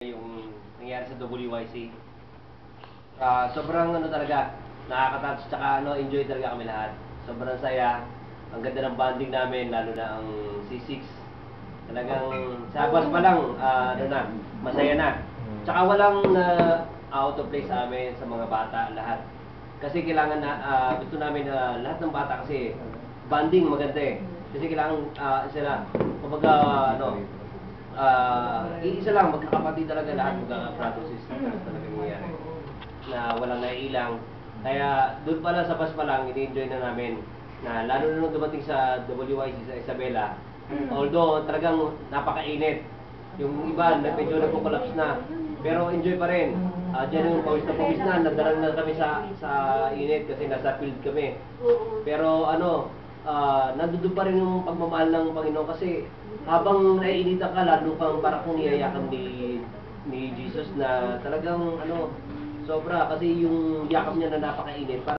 Yung nangyari sa WYC. Sobrang talaga, nakaka-touch, tsaka enjoy talaga kami lahat. Sobrang saya. Ang ganda ng bonding namin, lalo na ang C6. Talagang sa bus pa lang, masaya na. Tsaka walang out of place sa amin, sa mga bata, lahat. Kasi kailangan gusto namin lahat ng bata kasi bonding maganda eh. Kasi kailangan sila, kumbaga, iisa lang, magkakapatid talaga lahat, magkaka-brother sisters talaga nangyayari. Na walang naiilang. Kaya doon pala sa bus pa lang, ini-enjoy na namin. Na lalo na nung dumating sa WYC sa Isabela, although talagang napakainit. Yung iba, medyo nagpo-collapse na. Pero enjoy pa rin. Diyan yung pawis na, nadalang na kami sa init kasi nasa field kami. Pero nandun pa rin yung pagmamahal ng Panginoon kasi habang naiinitan ka, lalo kang para kung niyayakan ni Jesus na talagang sobra kasi yung yakap niya na napakainit.